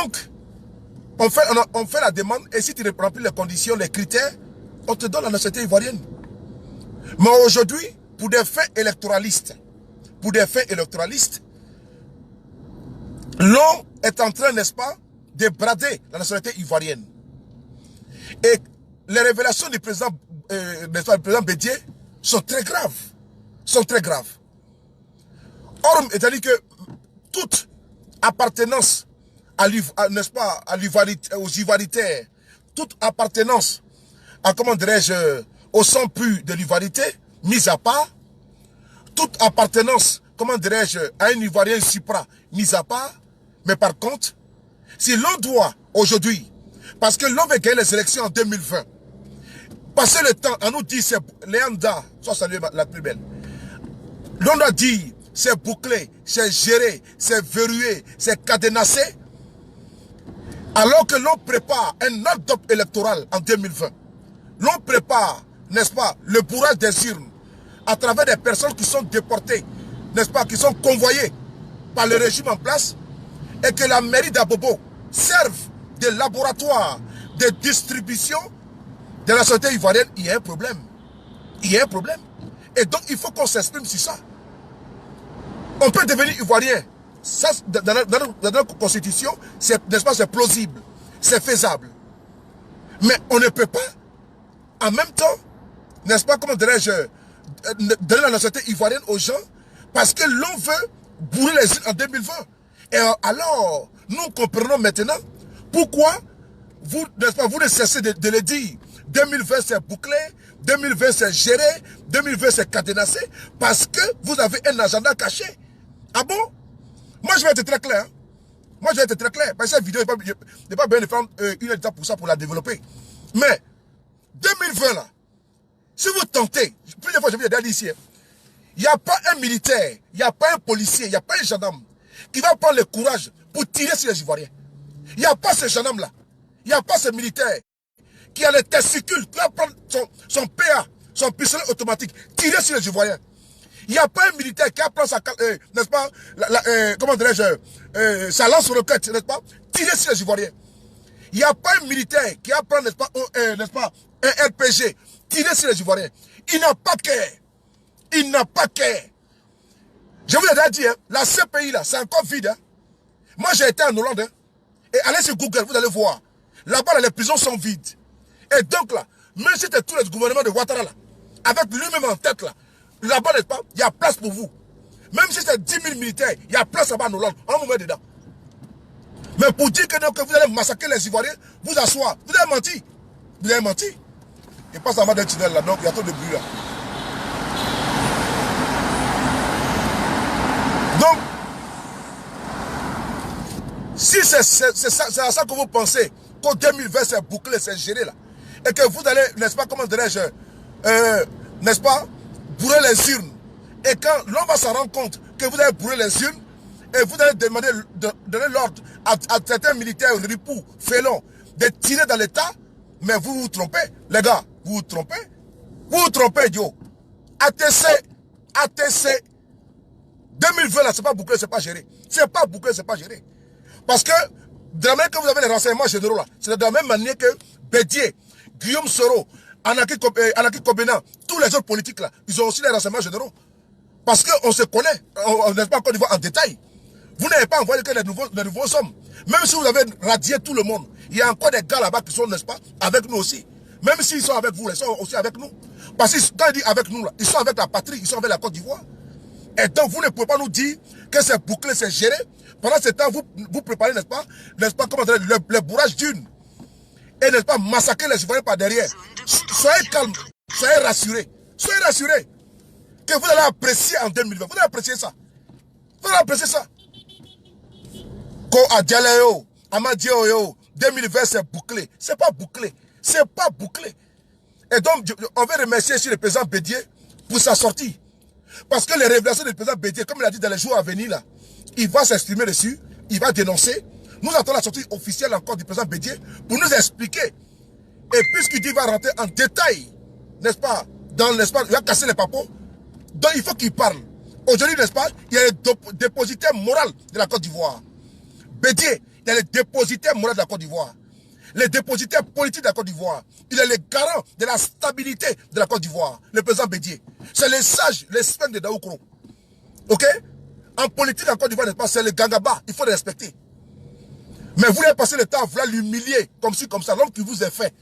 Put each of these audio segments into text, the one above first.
Donc, on fait la demande et si tu remplis les conditions, les critères, on te donne la nationalité ivoirienne. Mais aujourd'hui, pour des faits électoralistes, l'on est en train, n'est-ce pas, de brader la nationalité ivoirienne. Et les révélations du président, le président Bédié sont très graves. Or, c'est-à-dire que toute appartenance n'est-ce pas, aux ivoiritaires, toute appartenance à, comment dirais-je, au sang pur de l'ivoirité, mise à part, toute appartenance, comment dirais-je, à un ivoirien supra, mise à part, mais par contre, si l'on doit aujourd'hui, parce que l'on veut gagner les élections en 2020, passer le temps à nous dire, c'est Léanda, soit salué la plus belle, l'on doit dire, c'est bouclé, c'est géré, c'est verrouillé, c'est cadenassé, alors que l'on prépare un hold-up électoral en 2020. L'on prépare, n'est-ce pas, le bourrage des urnes à travers des personnes qui sont déportées, n'est-ce pas, qui sont convoyées par le régime en place, et que la mairie d'Abobo serve de laboratoire de distribution de la société ivoirienne. Il y a un problème. Et donc, il faut qu'on s'exprime sur ça. On peut devenir ivoirien. Ça, dans notre constitution, n'est-ce pas, c'est plausible, c'est faisable. Mais on ne peut pas, en même temps, n'est-ce pas, comment dirais-je, donner la nationalité ivoirienne aux gens, parce que l'on veut bourrer les îles en 2020. Et alors, nous comprenons maintenant pourquoi vous, n'est-ce pas, vous ne cessez de le dire. 2020 c'est bouclé, 2020 c'est géré, 2020 c'est cadenassé, parce que vous avez un agenda caché. Ah bon? Moi je vais être très clair. Parce que cette vidéo n'est pas bien de prendre une heure de temps pour ça, pour la développer. Mais 2020 là, si vous tentez, plusieurs fois je vous ai déjà dit ici, il n'y a pas un militaire, il n'y a pas un policier, il n'y a pas un gendarme qui va prendre le courage pour tirer sur les Ivoiriens. Il n'y a pas ce gendarme là, il n'y a pas ce militaire qui a les testicules, qui va prendre son PA, son pistolet automatique, tirer sur les Ivoiriens. Il n'y a pas un militaire qui va prendre sa, n'est-ce pas, comment dirais-je, sa lance-roquette, n'est-ce pas, tirer sur les Ivoiriens. Il n'y a pas un militaire qui va prendre, n'est-ce pas, un RPG, tirer sur les Ivoiriens. Il n'a pas qu'un. Il n'a pas qu'un. Je vous l'ai déjà dit, hein, la CPI là, c'est encore vide. Hein. Moi j'ai été en Hollande, hein, et allez sur Google, vous allez voir. Là-bas, les prisons sont vides. Et donc là, même si c'était tout le gouvernement de Ouattara là, avec lui-même en tête là, là-bas, n'est-ce pas, il y a place pour vous. Même si c'est 10 000 militaires, il y a place là-bas en Hollande, on vous met dedans. Mais pour dire que vous allez massacrer les Ivoiriens, vous asseoir, vous avez menti. Vous avez menti. Il passe en bas d'un tunnel là, donc il y a trop de bruit là. Donc, si c'est à ça que vous pensez, qu'en 2020 c'est bouclé, c'est géré là, et que vous allez, n'est-ce pas, comment dirais-je, n'est-ce pas, bourrer les urnes, et quand l'on va s'en rendre compte que vous allez bourrer les urnes, et vous allez demander, donner l'ordre à certains militaires ripoux, félons, de tirer dans l'État, mais vous vous trompez, les gars, vous vous trompez, idiot. ATC, 2020 là, c'est pas bouclé, c'est pas géré. C'est pas bouclé, c'est pas géré. Parce que, de la manière que vous avez les renseignements généraux là, c'est de la même manière que Bédié, Guillaume Soro, Anaki Kobena, tous les autres politiques là, ils ont aussi les renseignements généraux. Parce qu'on se connaît, on n'est pas encore en détail. Vous n'avez pas envoyé que les nouveaux hommes. Même si vous avez radié tout le monde, il y a encore des gars là-bas qui sont, n'est-ce pas, avec nous aussi. Même s'ils sont avec vous, ils sont aussi avec nous. Parce que quand ils disent avec nous, là, ils sont avec la patrie, ils sont avec la Côte d'Ivoire. Et donc vous ne pouvez pas nous dire que c'est bouclé, c'est géré. Pendant ce temps, vous préparez, n'est-ce pas, comment dire, le bourrage d'une. Et n'est-ce pas, massacrer les Ivoiriens par derrière. Soyez calme, soyez rassurés. Soyez rassurés. Que vous allez apprécier en 2020. Vous allez apprécier ça. Vous allez apprécier ça. Ko Adjaleo, Amadioyo, 2020 c'est bouclé. C'est pas bouclé. C'est pas bouclé. Et donc, on veut remercier sur le président Bédié pour sa sortie. Parce que les révélations du président Bédié, comme il a dit dans les jours à venir là, il va s'exprimer dessus, il va dénoncer. Nous attendons la sortie officielle encore du président Bédié pour nous expliquer. Et puisqu'il dit qu'il va rentrer en détail, n'est-ce pas, dans l'espace, il va casser les papos, donc il faut qu'il parle. Aujourd'hui, n'est-ce pas, il y a un dépositaire moral de la Côte d'Ivoire. Bédié, Il est le dépositaire moral de la Côte d'Ivoire. Le dépositaire politique de la Côte d'Ivoire. Il est le garant de la stabilité de la Côte d'Ivoire. Le président Bédié. C'est le sage, l'esprit de Daoukro. Ok? En politique en Côte d'Ivoire, n'est-ce pas? C'est le gangaba. Il faut le respecter. Mais vous voulez passer le temps à vouloir l'humilier, comme ci, comme ça. L'homme qui vous est fait.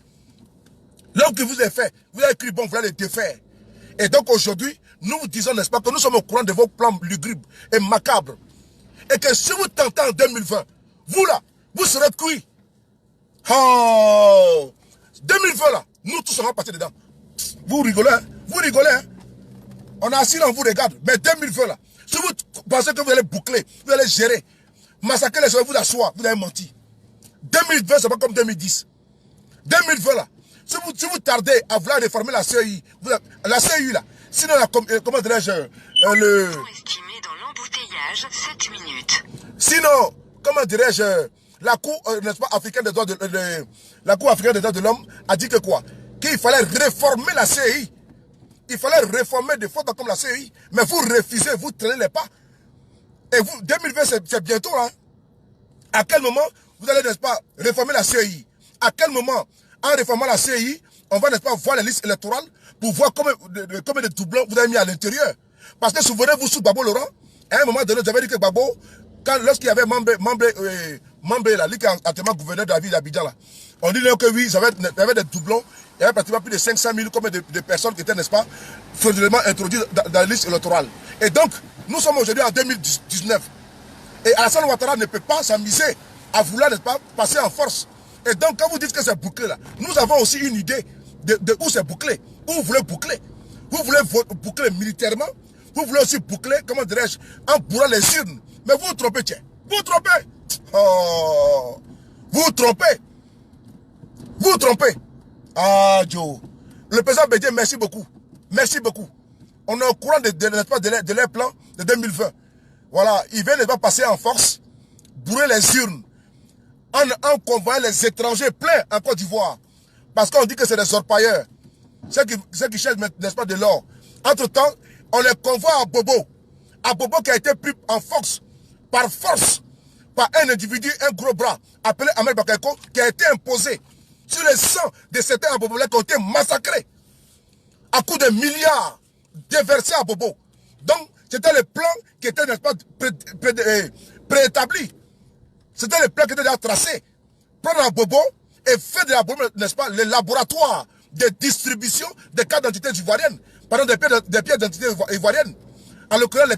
L'homme qui vous est fait. Vous avez écrit, bon, vous voulez le défaire. Et donc aujourd'hui, nous vous disons, n'est-ce pas, que nous sommes au courant de vos plans lugubres et macabres. Et que si vous tentez en 2020, vous là, vous serez cuits. Oh 2020 là, nous tous serons passés dedans. Vous rigolez, hein? Vous rigolez, hein? On a assis là, on vous regarde. Mais 2020 là, si vous pensez que vous allez boucler, vous allez gérer, massacrer les gens, vous asseoir, vous avez menti. 2020, c'est pas comme 2010. 2020 là, si vous tardez à vouloir réformer la CEI, la CEI là, sinon la, comment dirais-je, le... estimé dans l'embouteillage 7 minutes. Sinon, comment dirais-je, la Cour, n'est-ce pas, africaine des droits de la Cour africaine des droits de l'homme a dit que quoi? Qu'il fallait réformer la CEI. Il fallait réformer des fautes comme la CEI. Mais vous refusez, vous traînez les pas. Et vous, 2020, c'est bientôt, hein. À quel moment vous allez, n'est-ce pas, réformer la CEI? À quel moment, en réformant la CEI, on va, n'est-ce pas, voir les listes électorales pour voir combien de doublons vous avez mis à l'intérieur? Parce que souvenez-vous, sous Babo Laurent, à un moment donné, vous avez dit que Babo, lorsqu'il y avait Mambé, là, lui qui est actuellement gouverneur de la ville d'Abidjan, là, on dit que oui, il y avait des doublons, il y avait pratiquement plus de 500 000 combien de personnes qui étaient, n'est-ce pas, frauduleusement introduites dans la liste électorale. Et donc, nous sommes aujourd'hui en 2019. Et Alassane Ouattara ne peut pas s'amuser à vouloir, n'est-ce pas, passer en force. Et donc, quand vous dites que c'est bouclé, là, nous avons aussi une idée de où c'est bouclé. Où vous voulez boucler. Vous voulez boucler militairement. Vous voulez aussi boucler, comment dirais-je, en bourrant les urnes. Mais vous vous trompez, tiens. Vous vous trompez. Oh. Vous vous trompez. Vous vous trompez. Ah, Joe. Le président Bédié, merci beaucoup. Merci beaucoup. On est au courant de leur plan de 2020. Voilà. Ils viennent pas passer en force, bourrer les urnes, en convoyant les étrangers pleins en Côte d'Ivoire. Parce qu'on dit que c'est des orpailleurs. Ceux qui cherchent, n'est-ce pas, de l'or. Entre-temps, on les convoie à Bobo. À Bobo qui a été pris en force, par un individu, un gros bras, appelé Ahmed Bakayoko, qui a été imposé sur les sangs de certains Bobolais qui ont été massacrés à coups de milliards déversés à Bobo. Donc, c'était le plan qui était, n'est-ce pas, préétabli. C'était le plan qui était déjà tracé. Prendre un Bobo et faire de la Bobo, n'est-ce pas, le laboratoire de distribution des cartes d'identité ivoiriennes. Pardon, des pièces d'identité ivoiriennes. En l'occurrence,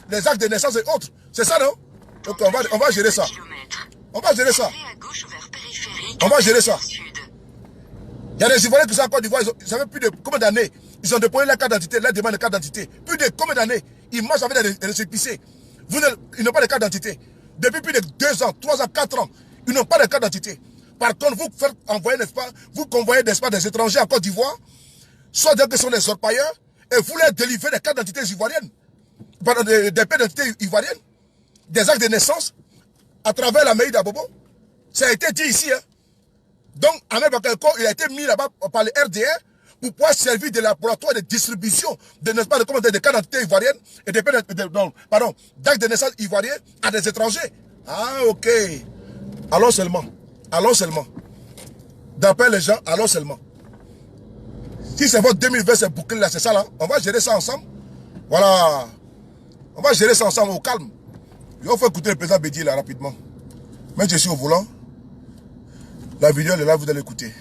les actes de naissance et autres. C'est ça, non? Donc, on va gérer ça. On va gérer ça. On va gérer ça. Il y a des Ivoiriens qui sont en Côte d'Ivoire, ils avaient plus de combien d'années? Ils ont déposé la carte d'identité, la demande de carte d'identité. Plus de combien d'années? Ils marchent avec des récépissés. Ils n'ont pas de carte d'identité. Depuis plus de 2 ans, 3 ans, 4 ans, ils n'ont pas de carte d'identité. Par contre, vous faites envoyer, n'est-ce pas, vous convoyez, n'est-ce pas, des étrangers en Côte d'Ivoire, soit dire que ce sont des orpailleurs, et vous leur délivrez des cartes d'identité ivoiriennes, des pièces d'identité ivoiriennes, des actes de naissance, à travers la mairie d'Abobo. Ça a été dit ici, hein. Donc, Ahmed Bakayoko, il a été mis là-bas par le RDR pour pouvoir servir de laboratoire de distribution de, n'est-ce pas, de cartes d'identité ivoiriennes et d'actes de naissance ivoiriens à des étrangers. Ah, ok. Allons seulement. Allons seulement. D'après les gens, allons seulement. Si c'est votre 2020, c'est bouclé là, c'est ça là. On va gérer ça ensemble. Voilà. On va gérer ça ensemble au calme. Il faut écouter le président Bédié là rapidement. Mais je suis au volant. La vidéo elle est là, vous allez l'écouter.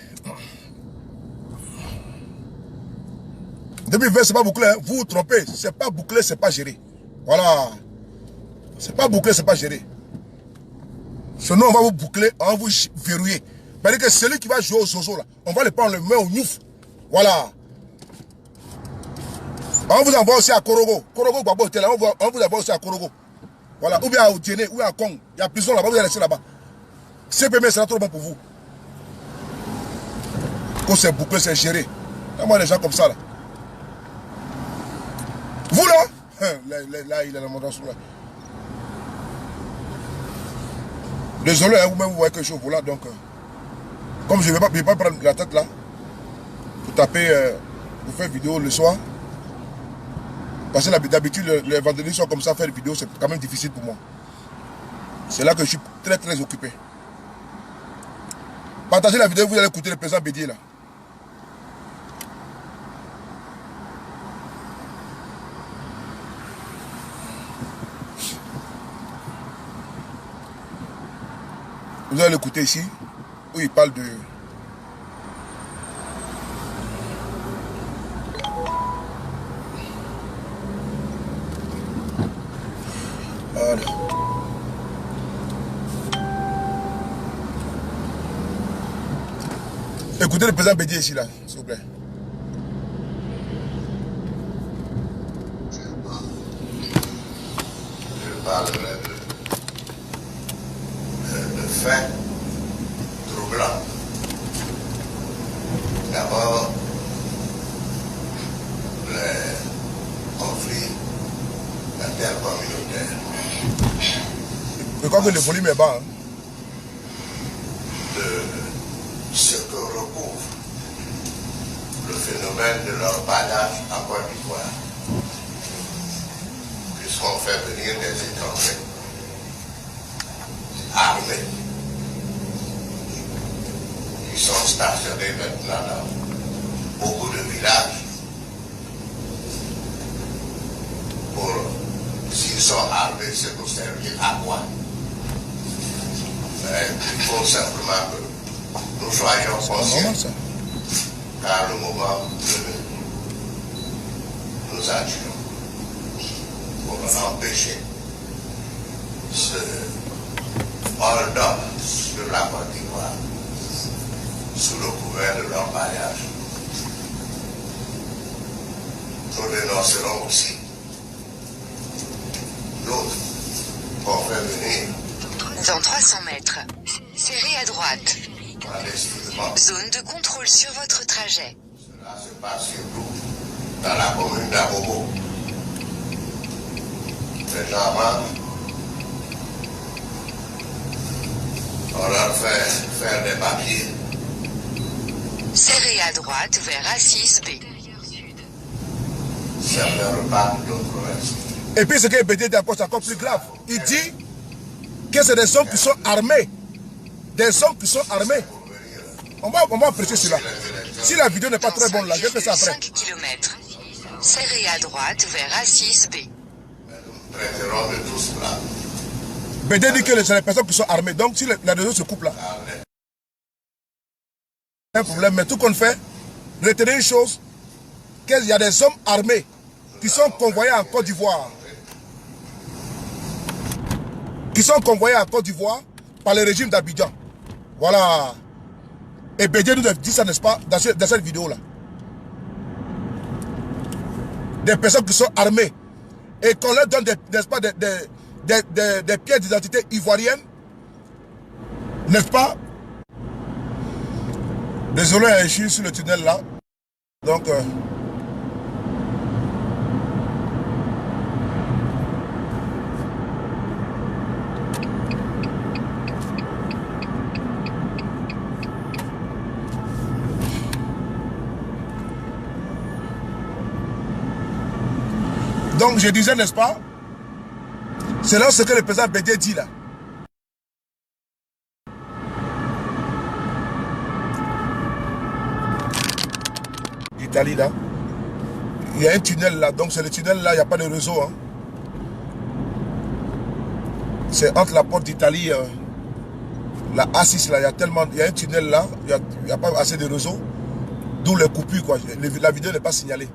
2020, c'est pas bouclé, hein. Vous vous trompez. C'est pas bouclé, c'est pas géré. Voilà. C'est pas bouclé, c'est pas géré. Sinon, on va vous boucler, on va vous verrouiller. C'est-à-dire que celui qui va jouer au zozo là, on va le prendre, le mettre au nouf. Voilà. On vous envoie aussi à Korogo. Korogo, Babo, on vous envoie aussi à Korogo. Voilà. Ou bien à Oudjene, ou bien à Kong. Il y a prison là-bas, vous allez rester là-bas. CPM sera trop bon pour vous. Quand c'est bouclé, c'est géré. Moi, les gens comme ça là. Vous là, là, il est dans mon dans là. Désolé, hein, vous-même vous voyez que je suis au volant, donc comme je ne vais pas prendre la tête là, pour taper, pour faire vidéo le soir. Parce que d'habitude, les vendredis sont comme ça, faire des vidéos, c'est quand même difficile pour moi. C'est là que je suis très occupé. Partagez la vidéo, vous allez écouter le président Bédié là. Vous allez l'écouter ici, où il parle de... Voilà. Écoutez le président Bédié ici là, s'il vous plaît. Je parlerai de faits troublants. D'abord, les conflits intercommunautaires. Je crois que le volume est bas. Hein. De ce que recouvre le phénomène de l'orpaillage en Côte d'Ivoire. Puisqu'on fait venir des étrangers armés qui sont stationnés maintenant dans beaucoup de villages pour, s'ils sont armés, c'est pour servir à quoi? Il faut simplement que nous soyons conscients, car le moment venu, nous agions pour empêcher ce hold-up de la Côte d'Ivoire sous le couvert de l'orpaillage. Nous dénoncerons aussi l'autre qu'on fait venir. Dans 300 mètres, serrez à droite. Zone de contrôle sur votre trajet. Cela se passe surtout dans la commune d'Abobo. Les gens rentrent, on leur fait faire des papiers. Serrez à droite vers A6B. Certains repartent, d'autres restent. Et puis ce que Bédié dit encore, c'est encore plus grave. Il dit que c'est des hommes qui sont armés. Des hommes qui sont armés. On va apprécier cela. Si la vidéo n'est pas très bonne là, je fais ça après. 5 km. Serrez à droite vers A6B. Nous traiterons de tout cela. Bédié dit que c'est les personnes qui sont armées. Donc si la réseau se coupe là, un problème. Mais tout qu'on fait, retenez une chose, qu'il y a des hommes armés qui sont convoyés en Côte d'Ivoire. Qui sont convoyés en Côte d'Ivoire par le régime d'Abidjan. Voilà. Et Bédié nous a dit ça, n'est-ce pas, dans cette vidéo-là. Des personnes qui sont armées et qu'on leur donne, n'est-ce pas, des pièces d'identité ivoiriennes. N'est-ce pas? Désolé, je suis sur le tunnel là. Donc... Donc je disais, n'est-ce pas, c'est là ce que le président Bédié dit là. L'Italie là, il y a un tunnel là, donc c'est le tunnel là, il n'y a pas de réseau. Hein. C'est entre la porte d'Italie, la A6 là, il y a un tunnel là, il n'y a pas assez de réseau, d'où les coupures quoi. La vidéo n'est pas signalée.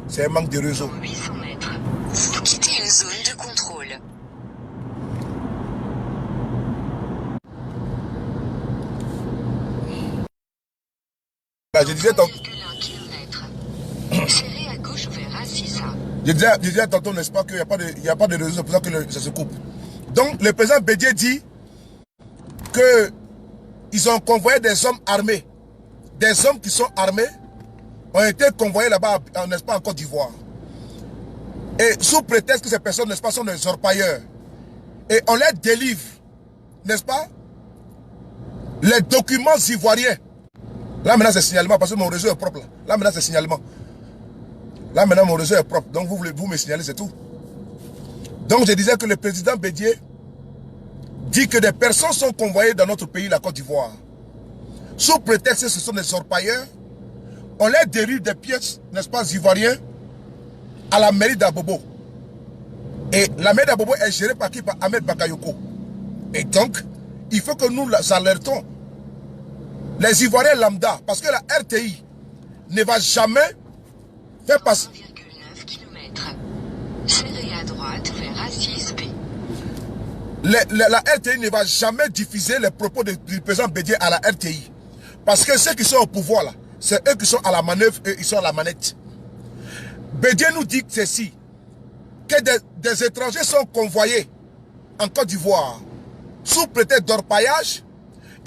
C'est un manque de réseau. 800 mètres. Vous quittez une zone de contrôle. Là, je disais tantôt, Serrez à gauche vers A6A. je disais tantôt, n'est-ce pas, qu'il n'y a pas de réseau, c'est pour ça que ça se coupe. Donc, le président Bédié dit qu'ils ont convoyé des hommes armés. Des hommes qui sont armés ont été convoyés là-bas, n'est-ce pas, en Côte d'Ivoire. Et sous prétexte que ces personnes, n'est-ce pas, sont des orpailleurs. Et on les délivre, n'est-ce pas, les documents ivoiriens. Là maintenant c'est signalement, parce que mon réseau est propre. Là maintenant c'est signalement. Là maintenant mon réseau est propre. Donc vous me signalez, c'est tout. Donc je disais que le président Bédié dit que des personnes sont convoyées dans notre pays, la Côte d'Ivoire, Sous prétexte que ce sont des orpailleurs, on leur dérive des pièces, n'est-ce pas, ivoiriens, à la mairie d'Abobo. Et la mairie d'Abobo est gérée par qui? Par Ahmed Bakayoko. Et donc, il faut que nous alertons les Ivoiriens lambda, parce que la RTI ne va jamais faire passer. 1,9 km. Serrez à droite vers A6B. La RTI ne va jamais diffuser les propos du président Bédié à la RTI. Parce que ceux qui sont au pouvoir là, c'est eux qui sont à la manœuvre et ils sont à la manette. Bédié nous dit ceci, que des étrangers sont convoyés en Côte d'Ivoire sous prétexte d'orpaillage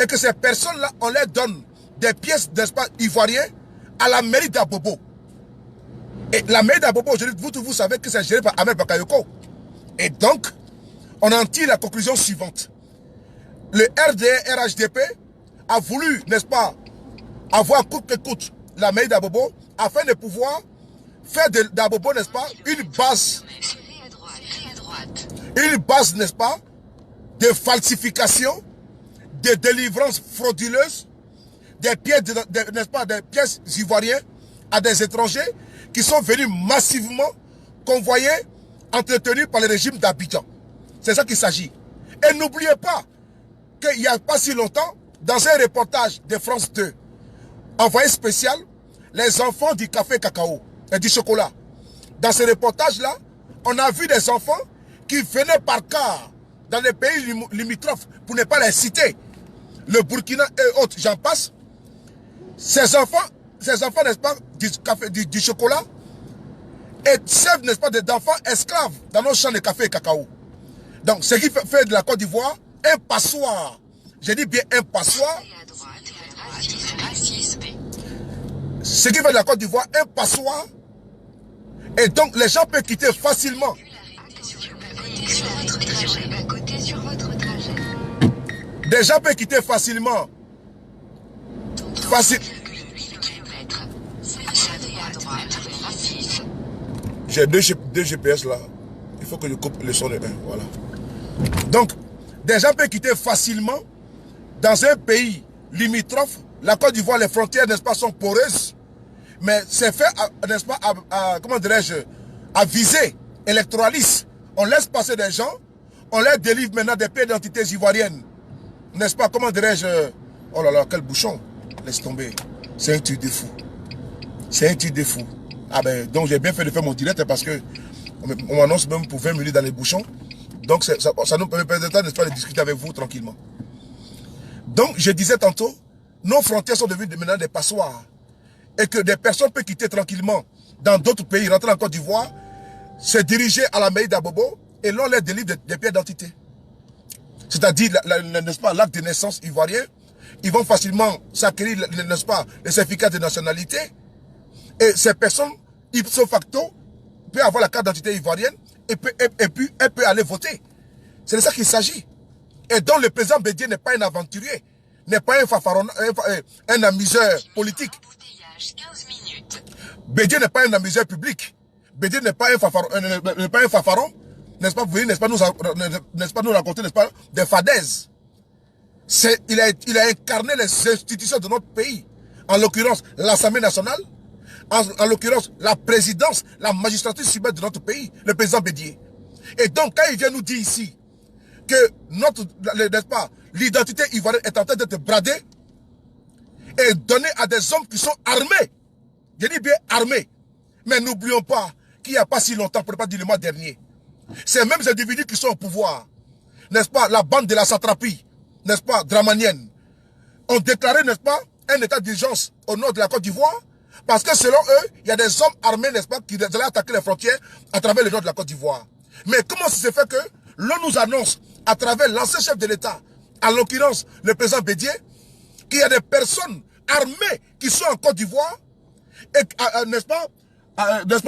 et que ces personnes-là, on leur donne des pièces d'espace ivoiriens à la mairie d'Abobo. Et la mairie d'Abobo, vous savez que c'est géré par Ahmed Bakayoko. Et donc, on en tire la conclusion suivante. Le RDR RHDP a voulu, n'est-ce pas, avoir coûte que coûte la mairie d'Abobo afin de pouvoir faire d'Abobo, n'est-ce pas, une base, n'est-ce pas, de falsification, de délivrance frauduleuse, des pièces, n'est-ce pas, des pièces ivoiriennes à des étrangers qui sont venus massivement convoyés, entretenus par le régime d'Abidjan. C'est ça qu'il s'agit. Et n'oubliez pas qu'il n'y a pas si longtemps, dans un reportage de France 2, envoyé spécial, les enfants du café cacao et du chocolat. Dans ce reportage-là, on a vu des enfants qui venaient par car dans les pays limitrophes, pour ne pas les citer, le Burkina et autres, j'en passe. Ces enfants, n'est-ce pas, du café, du chocolat, et servent, n'est-ce pas, d'enfants esclaves dans nos champs de café et cacao. Donc, ce qui fait de la Côte d'Ivoire un passoire. J'ai dit bien un passoire. Ce qui fait de la Côte d'Ivoire un passoire. Et donc, les gens peuvent quitter facilement. Des gens peuvent quitter facilement. J'ai deux GPS là. Il faut que je coupe le son de 1. Voilà. Donc, des gens peuvent quitter facilement dans un pays limitrophe. La Côte d'Ivoire, les frontières, n'est-ce pas, sont poreuses. Mais c'est fait, n'est-ce pas, comment dirais-je, à visée électoraliste. On laisse passer des gens, on leur délivre maintenant des pièces d'identité ivoiriennes. N'est-ce pas, comment dirais-je, oh là là, quel bouchon. Laisse tomber. C'est un truc de fou. C'est un truc de fou. Ah ben, donc j'ai bien fait de faire mon direct parce que on m'annonce même pour 20 minutes dans les bouchons. Donc ça nous permet n'est-ce pas, de discuter avec vous tranquillement. Donc je disais tantôt, nos frontières sont devenues maintenant des passoires. Et que des personnes peuvent quitter tranquillement dans d'autres pays, rentrer en Côte d'Ivoire, se diriger à la mairie d'Abobo et l'on leur délivre des pièces d'identité. C'est-à-dire, n'est-ce pas, l'acte de naissance ivoirien. Ils vont facilement s'acquérir, n'est-ce pas, les certificats de nationalité. Et ces personnes, ipso facto, peuvent avoir la carte d'identité ivoirienne et puis elle peut aller voter. C'est de ça qu'il s'agit. Et donc le président Bédié n'est pas un aventurier, n'est pas un fanfaron, un amuseur politique. Bédié n'est pas un amuseur public. Bédié n'est pas un fanfaron, n'est-ce pas, vous voyez, n'est-ce pas, nous raconter, n'est-ce pas, des fadaises. Il a incarné les institutions de notre pays. En l'occurrence, l'Assemblée nationale, en l'occurrence, la présidence, la magistrature suprême de notre pays, le président Bédié. Et donc, quand il vient nous dire ici que n'est-ce pas, l'identité ivoirienne est en train d'être bradée et donnée à des hommes qui sont armés. Je dis bien armés. Mais n'oublions pas qu'il n'y a pas si longtemps, pour ne pas dire le mois dernier, ces mêmes individus qui sont au pouvoir, n'est-ce pas, la bande de la satrapie, n'est-ce pas, dramanienne, ont déclaré, n'est-ce pas, un état d'urgence au nord de la Côte d'Ivoire, parce que selon eux, il y a des hommes armés, n'est-ce pas, qui allaient attaquer les frontières à travers le nord de la Côte d'Ivoire. Mais comment ça se fait que l'on nous annonce, à travers l'ancien chef de l'État, en l'occurrence le président Bédié, qu'il y a des personnes armées qui sont en Côte d'Ivoire, et n'est-ce pas,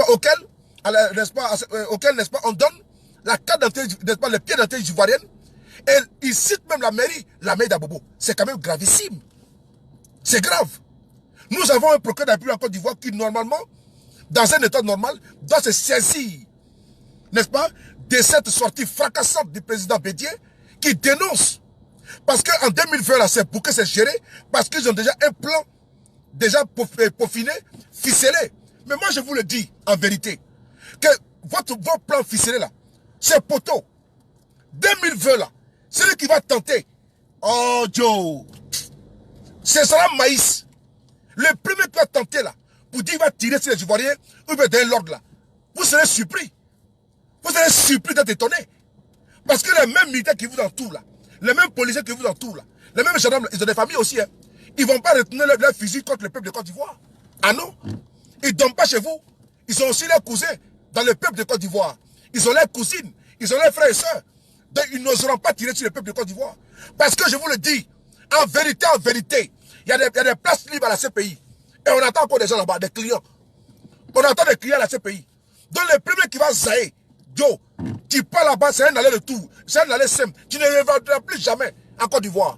auquel, n'est-ce pas, on donne la carte d'identité, n'est-ce pas, les pieds d'identité ivoirienne, et il cite même la mairie d'Abobo. C'est quand même gravissime. C'est grave. Nous avons un procureur de la République en Côte d'Ivoire qui, normalement, dans un état normal, doit se saisir, n'est-ce pas, de cette sortie fracassante du président Bédié, qui dénonce Parce qu'en 2020, là, c'est pour que c'est géré, parce qu'ils ont déjà un plan, déjà peaufiné, ficelé. Mais moi, je vous le dis, en vérité, que votre plan ficelé, là, c'est poteau. 2020, là, celui qui va tenter, oh, Joe, ce sera maïs. Le premier qui va tenter, là, pour dire qu'il va tirer sur les Ivoiriens, ou bien donner l'ordre, là, vous serez surpris. Vous serez surpris d'être étonné. Parce que les mêmes militaires qui vous entourent, là, les mêmes policiers qui vous entourent, là, les mêmes gendarmes, ils ont des familles aussi, hein. Ils ne vont pas retourner leur fusil contre le peuple de Côte d'Ivoire. Ah non? Ils ne dorment pas chez vous. Ils ont aussi leurs cousins dans le peuple de Côte d'Ivoire. Ils ont leurs cousines, ils ont leurs frères et sœurs. Donc ils n'oseront pas tirer sur le peuple de Côte d'Ivoire. Parce que je vous le dis, en vérité, il y a des places libres à la CPI. Et on attend encore des gens là-bas, des clients. On attend des clients à la CPI. Donc le premier qui va zaïr, Joe, tu pars là-bas, c'est un aller-retour. C'est un aller simple. Tu ne reviendras plus jamais en Côte d'Ivoire.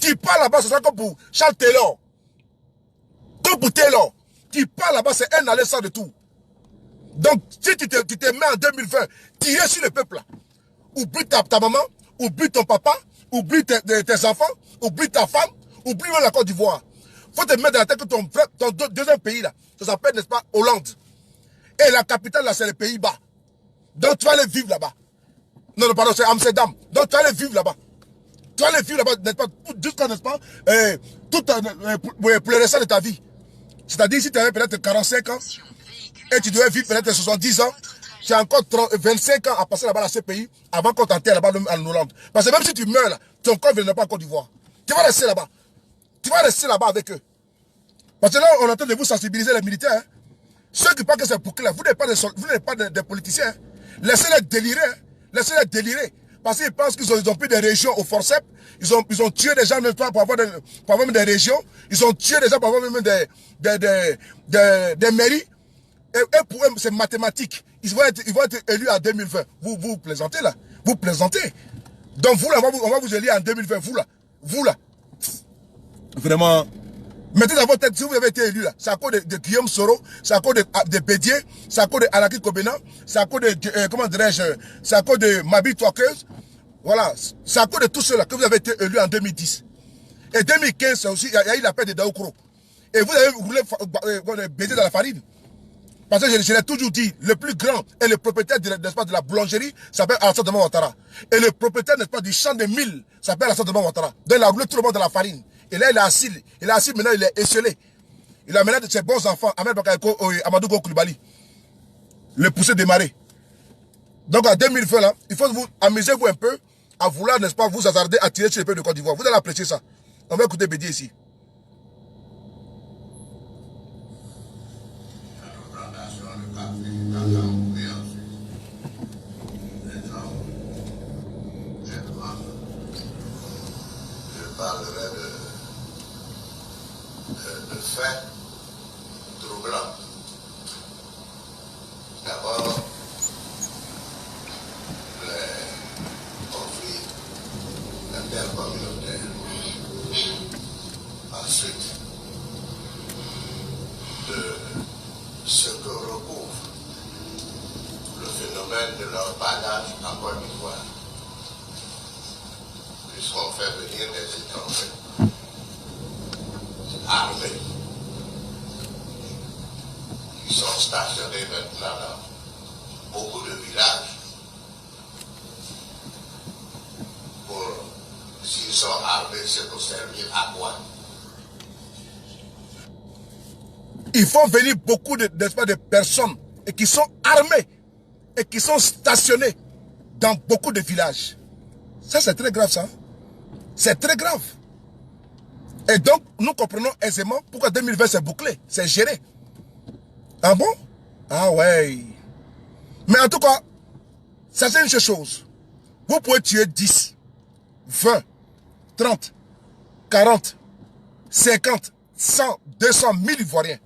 Tu pars là-bas, ce sera comme pour Charles Taylor. Comme pour Taylor. Tu pars là-bas, c'est un aller sans retour. Donc, si tu te mets en 2020, tirer sur le peuple là, oublie ta maman, oublie ton papa, oublie tes enfants, oublie ta femme, oublie même la Côte d'Ivoire. Faut te mettre dans la tête que ton deuxième pays là, ça s'appelle, n'est-ce pas, Hollande. Et la capitale là, c'est les Pays-Bas. Donc tu vas aller vivre là-bas. Non, pardon, c'est Amsterdam. Donc tu vas aller vivre là-bas. Tu vas aller vivre là-bas, n'est-ce pas, jusqu'à, n'est-ce pas, pour le restant de ta vie. C'est-à-dire, si tu avais peut-être 45 ans, et tu devais vivre peut-être 70 ans, tu as encore 25 ans à passer là-bas à la CPI, avant qu'on t'enterre là-bas en Hollande. Parce que même si tu meurs là, ton corps ne viendra pas en Côte d'Ivoire. Tu vas rester là-bas. Tu vas rester là-bas avec eux. Parce que là, on est en train de vous sensibiliser les militaires. Hein. Ceux qui pensent que c'est pour clair, vous n'êtes pas des politiciens. Hein. Laissez-les délirer. Hein. Laissez-les délirer. Parce qu'ils pensent qu'ils ont pris des régions au forceps. Ils ont tué des gens pour avoir même des régions. Ils ont tué des gens pour avoir même des mairies. Et pour eux, c'est mathématique. Ils vont être élus en 2020. Vous plaisantez là. Vous plaisantez. Donc vous là, on va vous élire en 2020. Vous là. Vraiment. Mettez dans votre tête, si vous avez été élu là, c'est à cause de Guillaume Soro, c'est à cause de Bédier, c'est à cause de Alaki Kobena, c'est à cause de, comment dirais-je, c'est à cause de Mabi Touakeuse. Voilà, c'est à cause de tout cela que vous avez été élu en 2010. Et 2015, aussi, il y a eu la paix de Daoukro. Et vous avez roulé Bédier dans la farine. Parce que je l'ai toujours dit, le plus grand et le propriétaire de la boulangerie s'appelle Alassane Dramane Ouattara. Et le propriétaire, n'est-ce pas, du champ de mille s'appelle Alassane Dramane Ouattara. Donc il a roulé tout le monde dans la farine. Et là, il est assis maintenant, il est esselé. Il a mené de ses bons enfants, Ahmed Bakayoko et Amadou Go Koulibaly. Le pousser démarrer. Donc en 2020, là, il faut vous amuser vous un peu à vouloir, n'est-ce pas, vous hasarder à tirer sur le peuple de Côte d'Ivoire. Vous allez apprécier ça. On va écouter Bédier ici. Je parlerai de faits troublants. D'abord, les conflits intercommunautaires. Ensuite, de ce que recouvre le phénomène de leur balade en Côte d'Ivoire. Puisqu'on fait venir des étrangers armés qui sont stationnés maintenant dans beaucoup de villages pour, s'ils sont armés, c'est pour servir à quoi? Il faut venir beaucoup de personnes et qui sont armées et qui sont stationnées dans beaucoup de villages. Ça, c'est très grave, ça. C'est très grave. Et donc, nous comprenons aisément pourquoi 2020 c'est bouclé, c'est géré. Ah bon? Ah ouais. Mais en tout cas, ça c'est une chose. Vous pouvez tuer 10, 20, 30, 40, 50, 100, 200, 1000 Ivoiriens.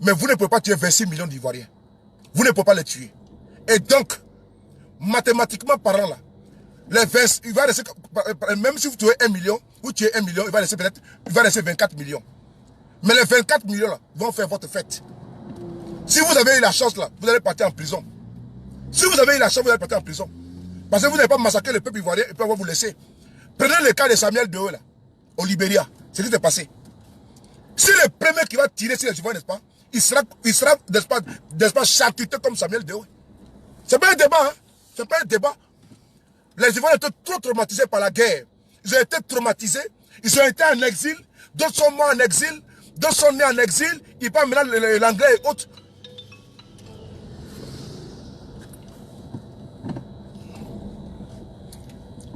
Mais vous ne pouvez pas tuer 26 millions d'Ivoiriens. Vous ne pouvez pas les tuer. Et donc, mathématiquement parlant là, il va rester, même si vous tuez 1 million, vous tuez 1 million, il va rester 24 millions. Mais les 24 millions là, vont faire votre fête. Si vous avez eu la chance là, vous allez partir en prison. Si vous avez eu la chance, vous allez partir en prison. Parce que vous n'avez pas massacré le peuple ivoirien et puis on va vous laisser. Prenez le cas de Samuel Doe, là, au Libéria. C'est ce qui s'est passé. Si le premier qui va tirer sur les Ivoiriens, n'est-ce pas, il sera n'est-ce pas, charcuté comme Samuel Doe. C'est pas un débat, hein. C'est pas un débat. Les Ivoiriens étaient trop traumatisés par la guerre. Ils ont été traumatisés. Ils ont été en exil. D'autres sont morts en exil. D'autres sont nés en exil. Ils parlent maintenant l'anglais et autres.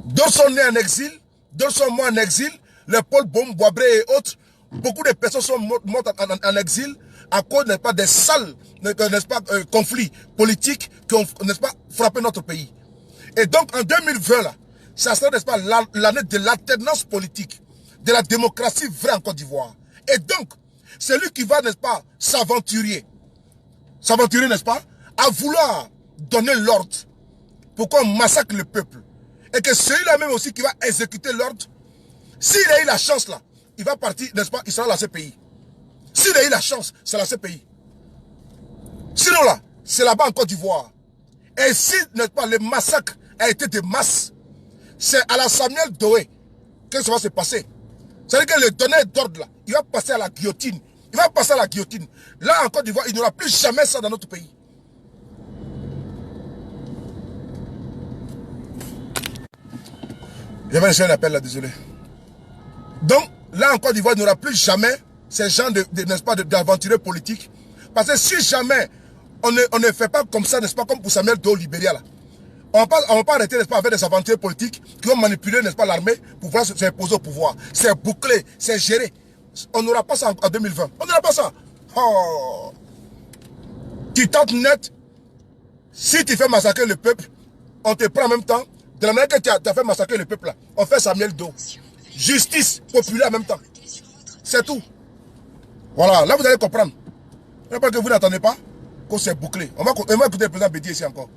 D'autres sont nés en exil. D'autres sont morts en exil. Les Paul Boumboabré et autres. Beaucoup de personnes sont mortes en exil à cause, n'est-ce pas, des sales, n'est-ce pas, conflits politiques qui ont, n'est-ce pas, frappé notre pays. Et donc, en 2020, là, ça sera, n'est-ce pas, l'année de l'alternance politique, de la démocratie vraie en Côte d'Ivoire. Et donc, celui qui va, n'est-ce pas, s'aventurer, n'est-ce pas, à vouloir donner l'ordre pour qu'on massacre le peuple. Et que celui-là même aussi qui va exécuter l'ordre, s'il a eu la chance là, il va partir, n'est-ce pas, il sera dans ce pays. S'il a eu la chance, c'est dans ce pays. Sinon là, c'est là-bas en Côte d'Ivoire. Et si, n'est-ce pas, le massacre a été de masse, c'est à la Samuel Doe que ça va se passer. C'est-à-dire que le donneur d'ordre là, il va passer à la guillotine. Il va passer à la guillotine. Là en Côte d'Ivoire, il n'y aura plus jamais ça dans notre pays. Je vais laisser un appel là, désolé. Donc, là en Côte d'Ivoire, il n'y aura plus jamais ces gens n'est-ce pas, d'aventuriers politiques. Parce que si jamais on ne fait pas comme ça, n'est-ce pas, comme pour Samuel Doe au Libéria là, on ne va pas arrêter, n'est-ce pas, avec des aventuriers politiques qui vont manipuler, n'est-ce pas, l'armée pour pouvoir s'imposer au pouvoir. C'est bouclé, c'est géré. On n'aura pas ça en 2020. On n'aura pas ça. Oh. Tu tentes net, si tu fais massacrer le peuple, on te prend en même temps. De la manière que tu as fait massacrer le peuple là, on fait Samuel Doe. Justice populaire en même temps. C'est tout. Voilà, là vous allez comprendre. Il n'y a pas que vous n'attendez pas que c'est bouclé. On va écouter le président Bédier ici encore.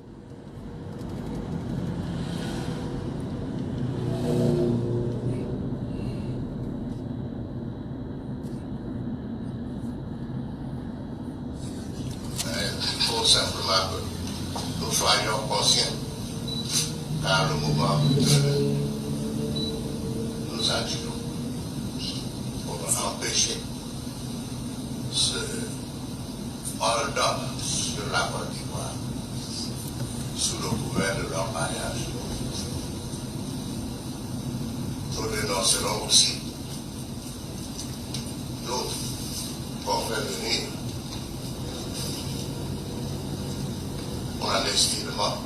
Il faut simplement que nous soyons conscients, car le moment que nous agissons pour empêcher ce hold-up sur la Côte d'Ivoire sous le couvert de leur mariage. Nous dénoncerons aussi d'autres qu'on fait venir clandestinement.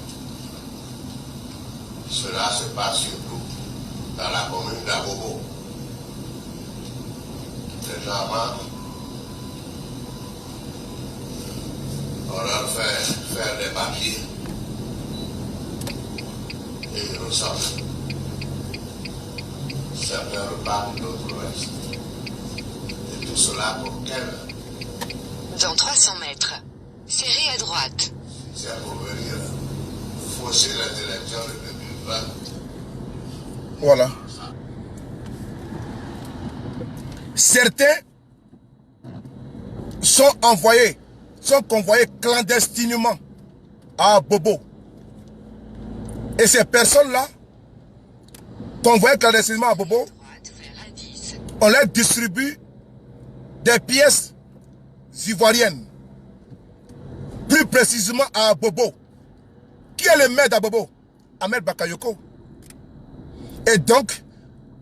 Cela se passe surtout dans la commune d'Abobo. Légèrement, on leur fait faire des papiers et ils ressortent. Certains repartent, d'autres restent. Et tout cela pour quelle? Dans 300 mètres, serrez à droite. C'est pour venir fausser les élections de 2020. Voilà. Certains sont convoyés clandestinement à Bobo. Et ces personnes-là, convoyées clandestinement à Bobo, on leur distribue des pièces ivoiriennes. Plus précisément à Bobo. Qui est le maire d'Abobo? Ahmed Bakayoko. Et donc,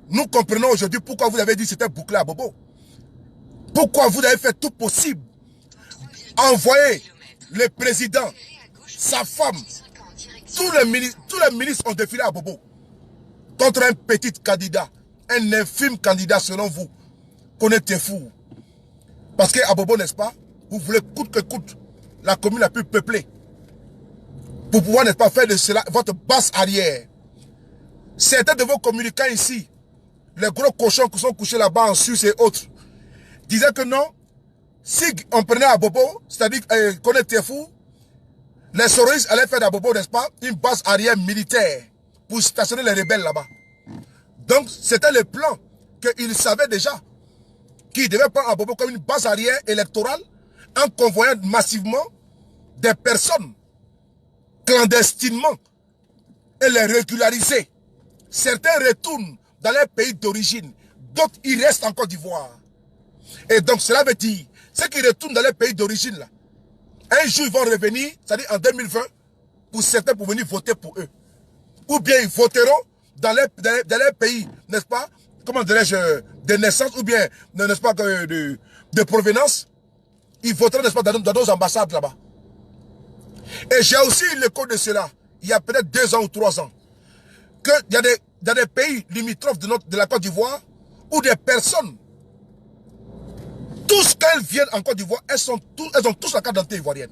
nous comprenons aujourd'hui pourquoi vous avez dit que c'était bouclé à Bobo. Pourquoi vous avez fait tout possible. Envoyer le président, sa femme, tous les ministres ont défilé à Bobo. Contre un petit candidat, un infime candidat selon vous. Connaissez fou. Parce qu'à Bobo, n'est-ce pas, vous voulez coûte que coûte la commune la plus peuplée. Pour pouvoir, n'est-ce pas, faire de cela votre basse arrière. Certains de vos communicants ici, les gros cochons qui sont couchés là-bas en Suisse et autres, disaient que non, si on prenait à Bobo, c'est-à-dire qu'on était fou, les terroristes allaient faire à Bobo, n'est-ce pas, une base arrière militaire pour stationner les rebelles là-bas. Donc, c'était le plan qu'ils savaient déjà, qu'ils devaient prendre à Bobo comme une base arrière électorale en convoyant massivement des personnes clandestinement et les régulariser. Certains retournent dans leur pays d'origine. D'autres, ils restent en Côte d'Ivoire. Et donc, cela veut dire, ceux qui retournent dans leur pays d'origine, là, un jour, ils vont revenir, c'est-à-dire en 2020, pour certains, pour venir voter pour eux. Ou bien ils voteront dans leur pays, n'est-ce pas, comment dirais-je, de naissance, ou bien, n'est-ce pas, de provenance. Ils voteront, n'est-ce pas, dans nos ambassades là-bas. Et j'ai aussi eu l'écho de cela, il y a peut-être 2 ans ou 3 ans, qu'il y a des pays limitrophes de la Côte d'Ivoire, où des personnes, tous quand elles viennent en Côte d'Ivoire, elles ont tous la carte d'identité ivoirienne.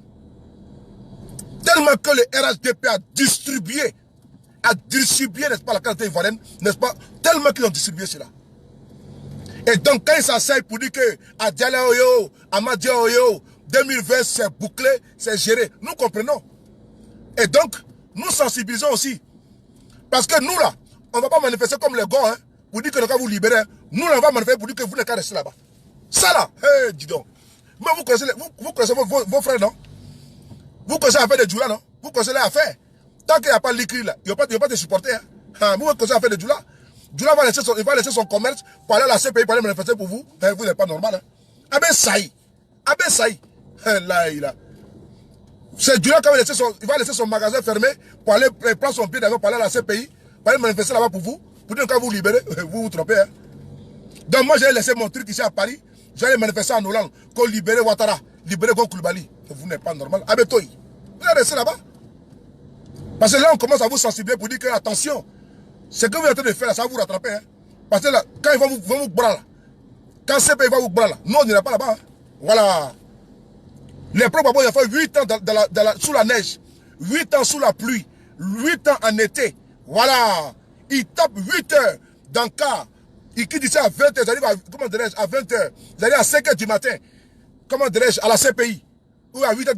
Tellement que le RHDP a distribué, n'est-ce pas, la carte d'identité ivoirienne, n'est-ce pas, tellement qu'ils ont distribué cela. Et donc, quand ils s'asseyent pour dire que Adjala Oyo, Amadia Oyo, 2020, c'est bouclé, c'est géré, nous comprenons. Et donc, nous sensibilisons aussi. Parce que nous, là, on ne va pas manifester comme les gars, hein, pour dire que nous allons vous libérer. Nous, là, on va manifester pour dire que vous n'êtes qu'à rester là-bas. Ça, là, hey, dis donc. Mais vous connaissez vos frères, non? Vous connaissez l'affaire de Djoula, non? Vous connaissez l'affaire. Tant qu'il n'y a pas l'écrit, là, il n'y a pas de supporter. Hein. Vous connaissez l'affaire de Djoula. Djoula va laisser son commerce pour aller à la CPI, pour aller manifester pour vous. Vous n'êtes pas normal. Hein. Aben Saï. Là, c'est Djoula qui va laisser son magasin fermé pour aller prendre son pied d'avion pour aller à la CPI, pour aller manifester là-bas pour vous. Pour dire quand vous libérez, vous vous trompez. Hein. Donc moi, j'ai laissé mon truc ici à Paris. J'allais manifester en Hollande. Qu'on libère Ouattara, libérer Gon Koulibaly. Vous n'êtes pas normal. Abetoy. Vous allez rester là-bas. Parce que là, on commence à vous sensibiliser pour dire que, attention, ce que vous êtes en train de faire, là, ça va vous rattraper. Hein. Parce que là, quand ils vont vous brûler, quand CPI va vous brûler, nous, on n'ira pas là-bas. Hein. Voilà. Les propres babos, ils ont fait 8 ans sous la neige, 8 ans sous la pluie, 8 ans en été. Voilà. Ils tapent 8 heures dans le car. Ils quittent ici à 20 h, j'arrive à, comment dirais-je, à 20 h. J'arrive à 5 h du matin. Comment dirais-je, à la CPI. Ou à 8 h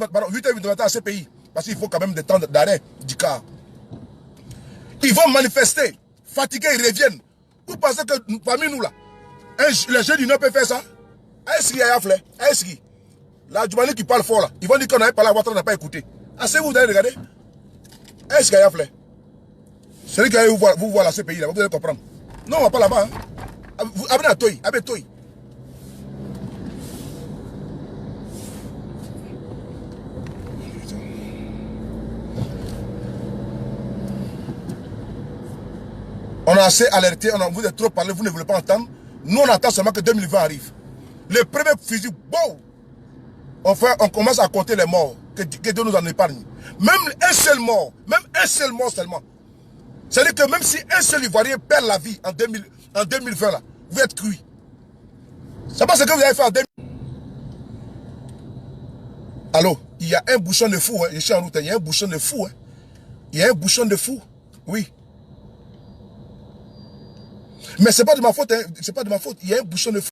du matin à la CPI. Parce qu'il faut quand même des temps d'arrêt du car. Ils vont manifester. Fatigués, ils reviennent. Vous pensez que parmi nous là, les jeunes du Nord peuvent faire ça? Aïsri, Ayafle, Aïsri. La Djoumani qui parle fort là. Ils vont dire qu'on n'avait pas la voiture, on n'a pas écouté. Assez-vous d'aller regarder? Aïsri, Ayafle. Celui qui allait vous voir la CPI là, vous allez comprendre. Non, on va pas là-bas. Hein. Abena Toy, Abetoy. On a assez alerté, vous avez trop parlé, vous ne voulez pas entendre. Nous, on attend seulement que 2020 arrive. Le premier fusil, bon, on commence à compter les morts, que Dieu nous en épargne. Même un seul mort seulement. C'est-à-dire que même si un seul Ivoirien perd la vie en 2020, là, vous êtes cuit. C'est pas ce que vous avez fait en 2000. Allô, il y a un bouchon de fou, hein. Je suis en route, il y a un bouchon de fou. Hein. Il y a un bouchon de fou, oui. Mais c'est pas de ma faute, hein. C'est pas de ma faute, il y a un bouchon de fou.